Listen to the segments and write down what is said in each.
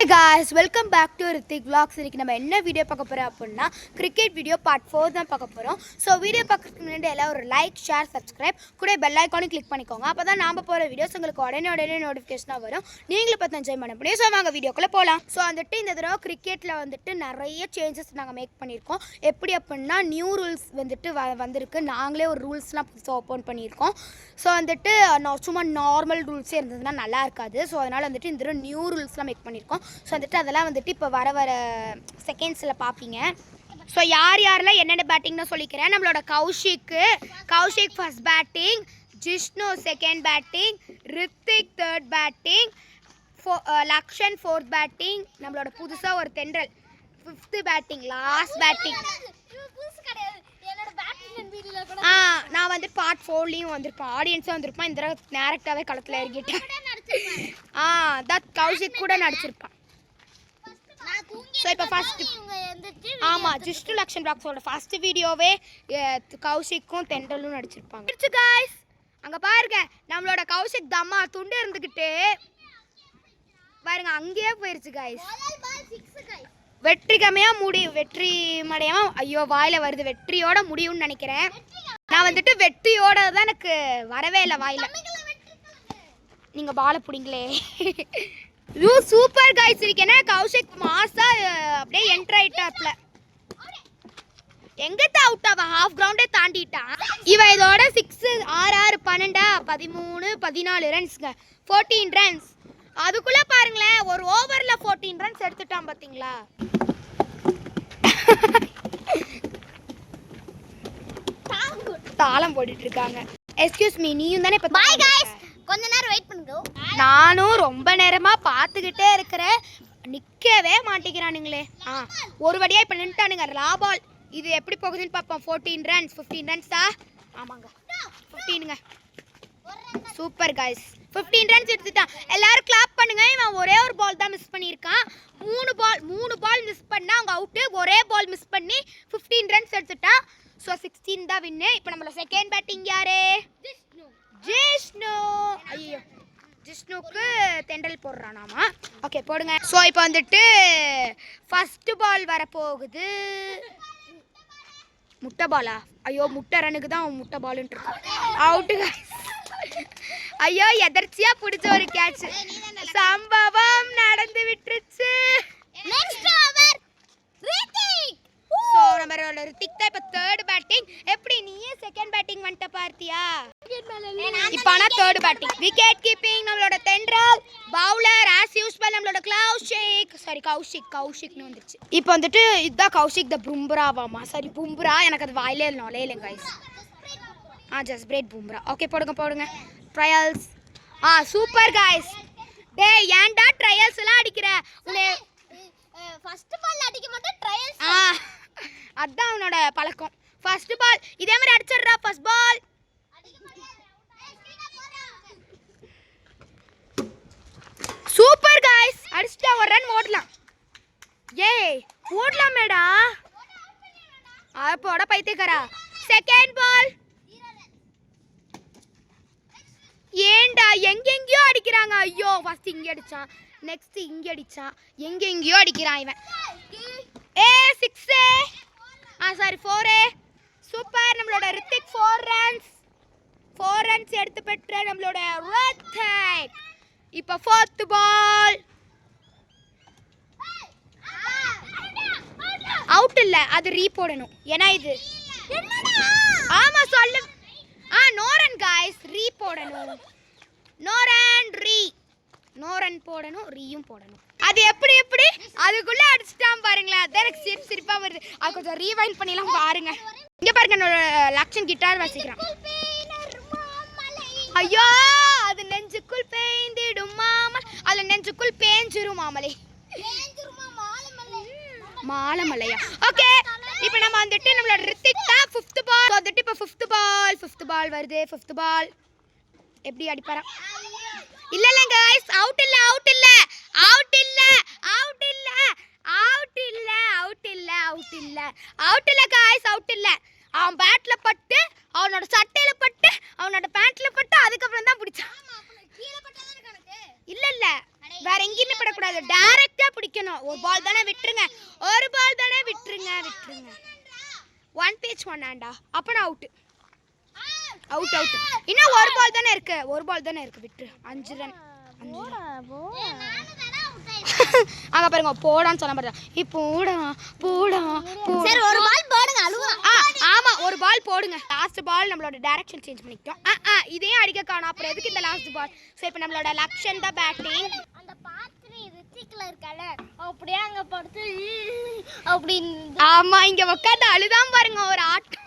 guys, welcome back to Hrithik Vlogs. இன்னைக்கு நம்ம என்ன வீடியோ பார்க்க போறோம் அப்படினா கிரிக்கெட் வீடியோ பார்ட் 4 தான் பார்க்க போறோம். சோ வீடியோ பார்க்கறதுக்கு முன்னாடி எல்லாம் ஒரு லைக், ஷேர், சப்ஸ்கிரைப் கூட பெல் ஐகானை கிளிக் பண்ணிக்கோங்க. அப்பதான் நாம போற வீடியோஸ் உங்களுக்கு உடனே நோட்டிஃபிகேஷனா வரும். நீங்களும் பார்த்து என்ஜாய் பண்ண முடியும். சோ வாங்க வீடியோக்குள்ள போலாம். சோ வந்துட்டு இந்த தடவை கிரிக்கெட்ல வந்துட்டு நிறைய சேஞ்சஸ் நாங்க மேக் பண்ணிருக்கோம். எப்படி அப்படினா நியூ ரூல்ஸ் வந்துட்டு வந்திருக்கு. நாங்களே ஒரு ரூல்ஸ்லாம் புதுசா ஓபன் பண்ணிருக்கோம். சோ வந்துட்டு சும்மா நார்மல் ரூல்ஸே இருந்ததுன்னா நல்லா இருக்காது. சோ அதனால வந்துட்டு இந்த தடவை நியூ ரூல்ஸ்லாம் மேக் பண்ணிருக்கோம். ஸோ வந்துட்டு அதெல்லாம் வந்துட்டு இப்போ வர செகண்ட்ஸில் பார்ப்பீங்க. ஸோ யாரெல்லாம் என்னென்ன பேட்டிங்னு சொல்லிக்கிறேன். நம்மளோட Kaushik first batting, Jishnu second batting, Rithik third batting, Lakshan fourth batting, நம்மளோட புதுசாக ஒரு தென்றல் ஃபிஃப்த்து பேட்டிங், லாஸ்ட் பேட்டிங். நான் வந்துட்டு பார்ட் 4லேயும் வந்திருப்பேன், ஆடியன்ஸாக வந்திருப்பேன். இந்த தடவை டேரக்டாகவே களத்தில் இறங்கிட்டேன். கௌஷிக் கூட நடிச்சிருப்பான். ஸோ இப்போ ஃபர்ஸ்ட் ஆமாம் ஜிஷ்ணு லக்ஷன் பிளாக்ஸோட ஃபர்ஸ்ட் வீடியோவே கௌஷிக்கும் தென்றலும் நடிச்சிருப்பாங்க. காய்ஸ் அங்கே பாருங்க, நம்மளோட கௌஷிக் தம்மா துண்டு இருந்துக்கிட்டு பாருங்க அங்கேயே போயிருச்சு காய்ஸ். வெற்றி மடையாம ஐயோ வாயில வருது, வெற்றியோட முடியும்னு நினைக்கிறேன். நான் வந்துட்டு வெற்றியோட தான் எனக்கு வரவே இல்லை வாயில. நீங்கள் பாலை பிடிங்களே. சூப்பர் காய்ஸ் இருக்கேன்னா கௌஷிக் மாசா அப்படியே என்டர் ஆயிட்டாப்ல. எங்கத்த அவுட் ஆவ ஹாஃப் கிரவுண்டே தாண்டிட்டான். இவன் இதோட 6 6 12 13 14 ரன்ஸ்ங்க, 14 ரன்ஸ். அதுக்குள்ள பாருங்களேன் ஒரு ஓவர்ல 14 ரன்ஸ் எடுத்துட்டான் பாத்தீங்களா. தாளம் போட்டுட்டு இருக்காங்க. எக்ஸ்கியூஸ் மீ, நீயும் தானே இப்ப. பை गाइस, கொஞ்ச நேரம் வெயிட் பண்ணுங்க. நானும் ரொம்ப நேரமா பார்த்துக்கிட்டே இருக்கிறேன், நிற்கவே மாட்டேங்கிறானுங்களே. ஒரு வழியா இப்போ நின்ட்டானுங்க. லாபால் இது எப்படி போகுதுன்னு பார்ப்போம். 14 ரன்ஸ் 15 ரன்ஸா? ஆமாங்க 15ங்க. சூப்பர் காய்ஸ், 15 ரன்ஸ் எடுத்துட்டான். எல்லாரும் கிளாப் பண்ணுங்க. இவன் ஒரே ஒரு பால் தான் மிஸ் பண்ணியிருக்கான். 3 பால் மிஸ் பண்ணா அவங்க அவுட்டு. ஒரே பால் மிஸ் பண்ணி 15 ரன்ஸ் எடுத்துட்டான். ஸோ 16 தான் வின்னு. இப்போ நம்மளோட செகண்ட் பேட்டிங் யாரு? ஜிஷ்ணு. ஐயோ ஜிஷ்ணுக்கு தென்றல் போடுறானாமா. ஓகே போடுங்க. ஸோ இப்போ வந்துட்டு ஃபர்ஸ்ட் பால் வரப்போகுது. முட்டை பாலா? ஐயோ முட்டை ரனுக்கு தான் முட்டை பாலுன்ட்டு இருக்கு. அவுட்டு. ஐயோ எதர்ச்சியா பிடிச்ச ஒரு கேட்ச். சம்பவம் நடந்து விட்டுருச்சு. Next over Hrithik. ஸோ நம்மளோட ரித்திக் தான் இப்போ தேர்ட் பேட்டிங். எப்படி நீயே செகண்ட் பேட்டிங் வந்துட்ட பார்த்தியா? இப்போ ஆனால் தேர்ட் பேட்டிங். விக்கெட் கீப்பிங் நம்மளோட தென்றல். பவுலர் ஆஸ் யூஸ்வல் நம்மளோட கௌஷிக்னு வந்துருச்சு. இப்போ வந்துட்டு இதுதான் கௌஷிக் த பும்ராவாமா. சரி பும்ரா, எனக்கு அது வாயிலே நுழையில கைஸ். ஜஸ்பிரேட் பும்ரா. ஓகே போடுங்க ட்ரையல்ஸ். Super guys. டேய் ஏன்டா ட்ரையல்ஸ் எல்லாம் அடிக்கிற? உனே ஃபர்ஸ்ட் பால் அடிக்க மாட்டே ட்ரையல்ஸ். அதான் அவனோட பழக்கம். ஃபர்ஸ்ட் பால் இதே மாதிரி அடிச்சிடுறா. ஃபர்ஸ்ட் பால் சூப்பர் गाइस, அடிச்சிட்டா. ஒரு ரன் ஓடலாம். ஏய் ஓடலாமேடா. அப்போட பைத்தியக்காரா. Second ball. ஏண்டா எங்கெங்கயோ அடிக்கிறாங்க. ஐயோ ஃபர்ஸ்ட் இங்க அடிச்சான், நெக்ஸ்ட் இங்க அடிச்சான், எங்கெங்கயோ அடிக்கிறான் இவன். 6 சாரி 4. சூப்பர் நம்மளோட ரித்திக் 4 ரன்ஸ் எடுத்து பெற்ற நம்மளோட ரித்திக். இப்போ ஃபோர்த் பால் அவுட் இல்ல, அது ரீ போடணும். ஏன்னா இது ஆமா சொல்லு. நோ ரன் गाइस, ரீ போடணும். நோ ரன் போடணும், ரீயும் போடணும். அது எப்படி அதுக்குள்ள அடிச்சிட்டான் பாருங்களேன். அதான் எனக்கு சிரிப்பா வருது. அது கொஞ்சம் ரீவைண்ட் பண்ணிலாம் பாருங்க. இங்க பாருங்க என்னோட லக்ஷன் கிட்டார் வாசிக்கிறான். ஐயோ அது நெஞ்சுக்குள் பேய்ந்திடும் மாமல், அது நெஞ்சுக்குள் பேஞ்சிரும் மாமலை. மாலமலையா? ஓகே இப்போ நம்ம வந்துட்டு நம்மளோட ரித்திக் தான் 5th பால் வந்துட்டு இப்போ 5th பால் வருது. 5th பால் எப்படி அடிப்பாரா? இல்ல गाइस, அவுட் இல்ல गाइस, அவுட் இல்ல. அவன் பேட்ல பட்டு, அவனோட சட்டையில பட்டு, அவனோட பேண்ட்ல பட்டு, அதுக்கப்புறம் தான் பிடிச்சான். இல்ல வேற எங்கேயுமே படக்கூடாது, டைரக்டா பிடிக்கணும். ஒரு பால் தானே விட்டுருங்க, ஒரு பால் தானே விட்டுருங்க. ஒன் பேஜ் ஒன்னாண்டா, அப்ப நான் அவுட். இன்னும் ஒரு பால் தானே இருக்கு, விட்டுரு. 5 ரன். அங்க பாருங்க, போடான்னு சொன்ன பாருங்க. போடா. சரி ஒரு பால் போடுங்க, அழுவா. ஆமா, ஒரு பால் போடுங்க. லாஸ்ட் பால் நம்மளோட டைரக்ஷன் சேஞ்ச் பண்ணிட்டோம். இதையும் அடிக்க காணோம், அப்புறம் எதுக்கு இந்த லாஸ்ட் பால்? சோ இப்போ நம்மளோட லக்ஷன் தான் பேட்டிங். அந்த பாத்ரி ரித்திக்ல இருக்கால, அப்படியே அங்க படுத்து அப்படி. ஆமா, இங்க உட்காந்து அழுதான் பாருங்க ஒரு ஆட்டம்.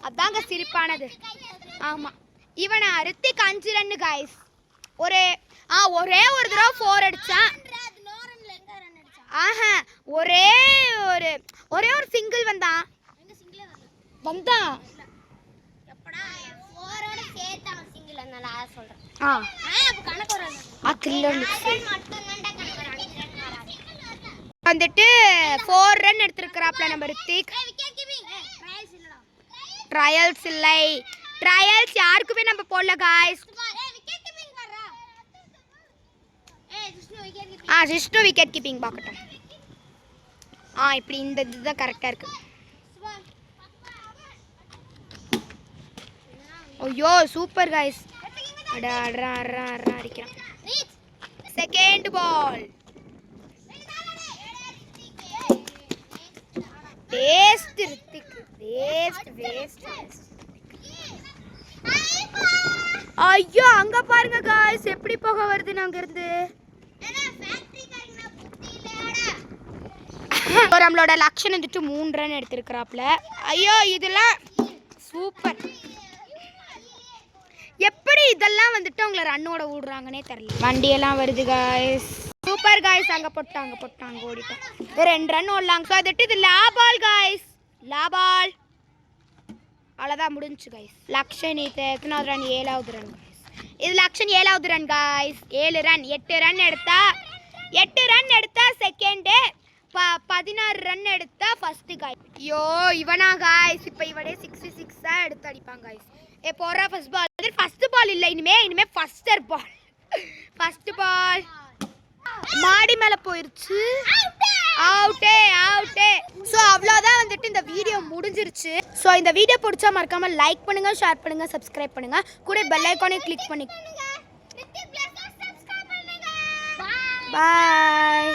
அதாங்க சிரிப்பானது. ஆமா, இவனை ரித்திக் 5 ரன் கைஸ். ஒரே ஒரு தடவை 4 அடிச்சான். ஒரே ஒரு சிங்கிள் வந்தான். எப்படா 4ஓட சேர்த்து அவன் சிங்கிள் வந்தால அத சொல்றேன். அப்ப கணக்கு வராது. வந்துட்டு 4 ரன் எடுத்திருக்கிறாப்ல நம்ம ரித்திக். ட்ரையல்ஸ் இல்லை, ட்ரையல்ஸ் யாருக்குமே நம்ம போடல गाइस. ஜிஷ்ணு விக்கெட் கீப்பிங் பார்க்கட்டும். இப்படி இந்த இதுதான் கரெக்டா இருக்கு. ஐயோ சூப்பர் गाइस. அடிக்கிறான். Second ball. Waste Rithik, waste. ஐயோ அங்க பாருங்க गाइस, எப்படி போக வருது அங்க இருந்து. நம்மளோட லக்ஷன் வந்துட்டு 3 ரன் எடுத்திருக்கிறாப்ல. ஐயோ இதெல்லாம் சூப்பர். எப்படி இதெல்லாம் வந்துட்டு அவங்கள ரன்னோட விடுறாங்கன்னே தெரியல. வண்டியெல்லாம் வருது गाइस. Super guys. அங்க போட்டாங்க ஓடிட்டான். 2 ரன் ஓடலாங்க. ஸோ வந்துட்டு இது லாபால் गाइस, லாபால். அவ்வளோதான் முடிஞ்சு गाइस. லக்ஷன் இது எத்தனாவது ரன்? 7வது ரன் गाइस. இது லக்ஷன் 7வது ரன் गाइस. 7 ரன். 8 ரன் எடுத்தா செகண்டு, 16 ரன் எடுத்தா ஃபர்ஸ்ட் गाइस. ஐயோ இவனா गाइस, இப்போ இவனே 66 எடுத்து அடிப்பாங்க गाइस. போற ஃபர்ஸ்ட் பால் இல்லை, இனிமே ஃபர்ஸ்ட் பால் மாடி மேல போயிருச்சு. அவுட்டே. ஸோ அவ்வளோதான் வந்துட்டு இந்த வீடியோ முடிஞ்சிருச்சு. ஸோ இந்த வீடியோ பிடிச்சா மறக்காம லைக் பண்ணுங்க, ஷேர் பண்ணுங்க, சப்ஸ்கிரைப் பண்ணுங்க, கூட பெல் ஐக்கானை கிளிக் பண்ணி. பாய்.